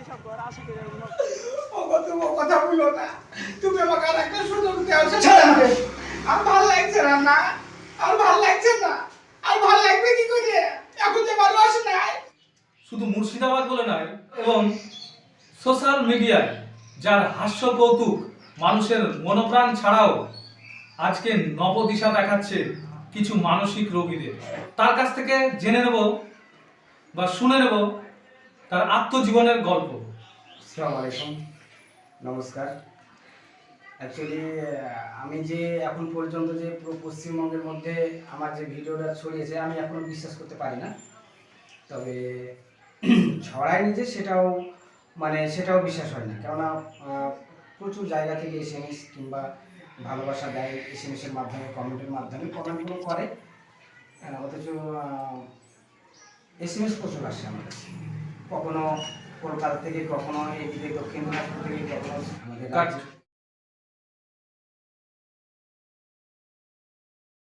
এইসব কর আশিক এগুলো তুমি কথা বলো না, তুমি আমাকে আর একটা সুযোগ দাও। ছাড় আমাকে, আর ভালো লাগছে না, আর ভালো লাগছে না, আর ভালো লাগবে কি করে? এখন যে ভালো আসে নাই। শুধু মুর্শিদাবাদ বলে নয়, এবং সোশ্যাল মিডিয়ায় যার হাস্য কৌতুক মানুষের মনোপ্রাণ ছাড়াও আজকে নবদিশা দেখাচ্ছে কিছু মানসিক রোগীদের। তার কাছ থেকে জেনে নেব বা শুনে নেব তার আত্মজীবনের গল্প। আসসালামু আলাইকুম, নমস্কার। অ্যাকচুয়ালি আমি যে এখন পর্যন্ত যে পুরো পশ্চিমবঙ্গের মধ্যে আমার যে ভিডিওটা ছড়িয়েছে আমি এখনও বিশ্বাস করতে পারি না। তবে ছড়ায়নি যে সেটাও বিশ্বাস হয় না, কেননা প্রচুর জায়গা থেকে SMS কিংবা ভালোবাসা দেয়, SMS-এর মাধ্যমে, কমেন্টের মাধ্যমে কমেন্টগুলো করে, অথচ SMS প্রচুর আসে আমার কাছে। কখনো কলকাতা থেকে, কখনো এদিকে দক্ষিণ দিনাজপুর থেকে, কখনো আমাদের